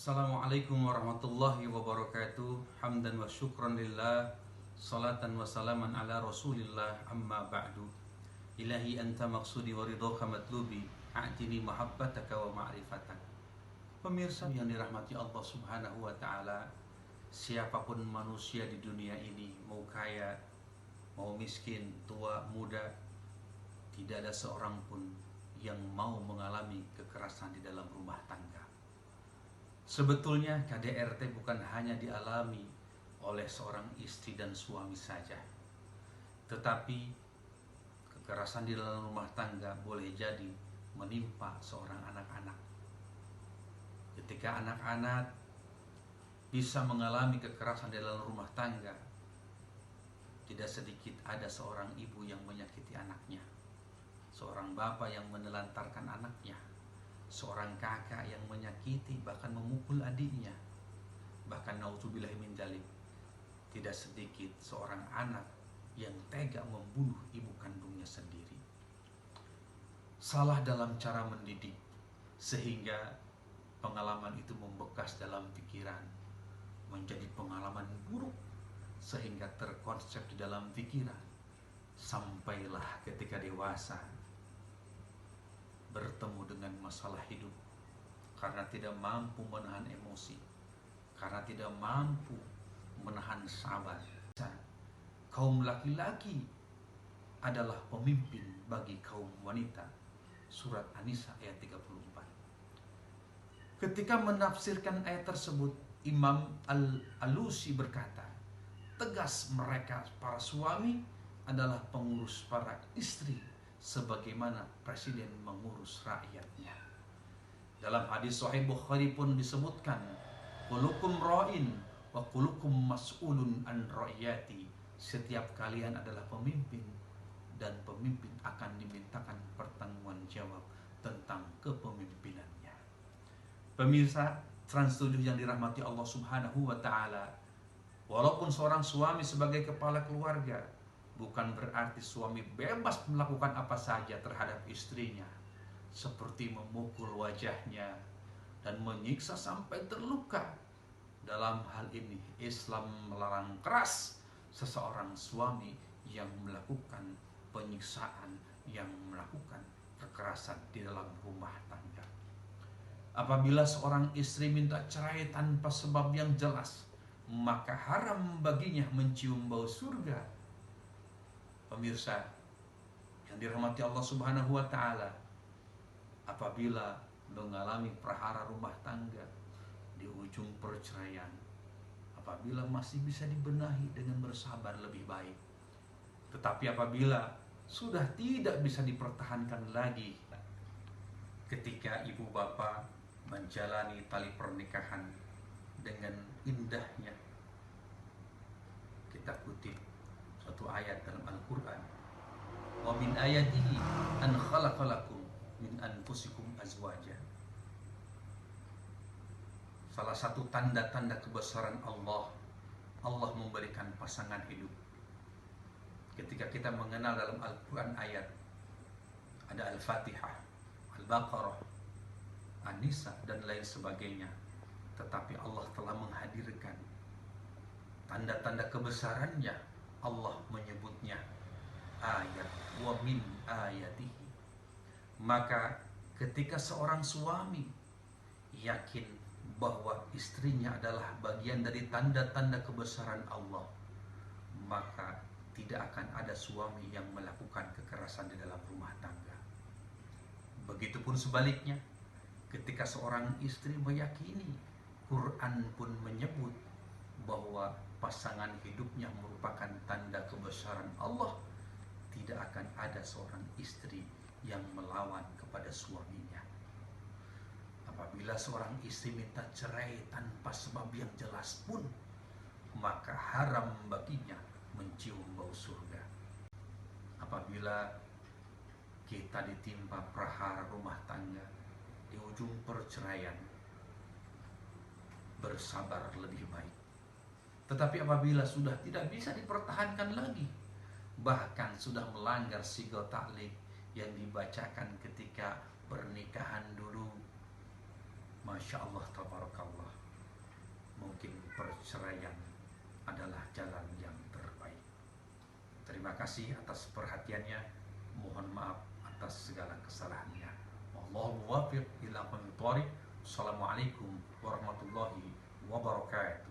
Assalamualaikum warahmatullahi wabarakatuh. Hamdan wa syukran lillah. Salatan wa salaman ala rasulillah, amma ba'du. Ilahi anta maksudi wa ridhoka matlubi. A'tini mahabbataka wa ma'rifatak. Pemirsa yang dirahmati Allah subhanahu wa ta'ala, siapapun manusia di dunia ini, mau kaya, mau miskin, tua, muda, tidak ada seorang pun yang mau mengalami kekerasan di dalam rumah tangga. Sebetulnya KDRT bukan hanya dialami oleh seorang istri dan suami saja, tetapi kekerasan di dalam rumah tangga boleh jadi menimpa seorang anak-anak. Ketika anak-anak bisa mengalami kekerasan di dalam rumah tangga, tidak sedikit ada seorang ibu yang menyakiti anaknya, seorang bapak yang menelantarkan anaknya, seorang kakak yang menyakiti bahkan memukul adiknya, bahkan naudzubillahi min dzalik, tidak sedikit seorang anak yang tega membunuh ibu kandungnya sendiri. Salah dalam cara mendidik sehingga pengalaman itu membekas dalam pikiran, menjadi pengalaman buruk sehingga terkonsep di dalam pikiran, sampailah ketika dewasa bertemu dengan masalah hidup karena tidak mampu menahan emosi, karena tidak mampu menahan sabar. Kaum laki-laki adalah pemimpin bagi kaum wanita. Surat An-Nisa ayat 34. Ketika menafsirkan ayat tersebut, Imam Al-Alusi berkata, tegas mereka para suami adalah pengurus para istri sebagaimana presiden mengurus rakyatnya. Dalam hadis Sahih Bukhari pun disebutkan, kulukum ra'in wa kulukum mas'ulun an ra'iyati. Setiap kalian adalah pemimpin dan pemimpin akan dimintakan pertanggung jawab tentang kepemimpinannya. Pemirsa Trans 7 yang dirahmati Allah Subhanahu wa taala, walaupun seorang suami sebagai kepala keluarga, bukan berarti suami bebas melakukan apa saja terhadap istrinya, seperti memukul wajahnya dan menyiksa sampai terluka. Dalam hal ini Islam melarang keras seseorang suami yang melakukan penyiksaan, yang melakukan kekerasan di dalam rumah tangga. Apabila seorang istri minta cerai tanpa sebab yang jelas, maka haram baginya mencium bau surga. Pemirsa yang dirahmati Allah Subhanahu wa taala, apabila mengalami perhara rumah tangga di ujung perceraian, apabila masih bisa dibenahi dengan bersabar lebih baik. Tetapi apabila sudah tidak bisa dipertahankan lagi, ketika ibu bapak menjalani tali pernikahan dengan indahnya, kita kutip satu ayat dalam Al-Quran, wa min ayatihi an khalaqalakum min anfusikum azwaja. Salah satu tanda-tanda kebesaran Allah, Allah memberikan pasangan hidup. Ketika kita mengenal dalam Al-Quran ayat, ada Al-Fatihah, Al-Baqarah, An-Nisa dan lain sebagainya, tetapi Allah telah menghadirkan tanda-tanda kebesarannya. Allah menyebutnya ayat, wa min ayatihi. Maka ketika seorang suami yakin bahwa istrinya adalah bagian dari tanda-tanda kebesaran Allah, maka tidak akan ada suami yang melakukan kekerasan di dalam rumah tangga. Begitupun sebaliknya, ketika seorang istri meyakini, Quran pun menyebut bahwa pasangan hidupnya merupakan tanda kebesaran Allah, tidak akan ada seorang istri yang melawan kepada suaminya. Apabila seorang istri minta cerai tanpa sebab yang jelas pun, maka haram baginya mencium bau surga. Apabila kita ditimpa prahara rumah tangga di ujung perceraian, bersabar lebih baik. Tetapi apabila sudah tidak bisa dipertahankan lagi, bahkan sudah melanggar sigo ta'liq yang dibacakan ketika pernikahan dulu, Masya Allah, tabarakallah. Mungkin perceraian adalah jalan yang terbaik. Terima kasih atas perhatiannya. Mohon maaf atas segala kesalahannya. Wallahu muwaffiq ila aqwamit thoriq. Assalamualaikum warahmatullahi wabarakatuh.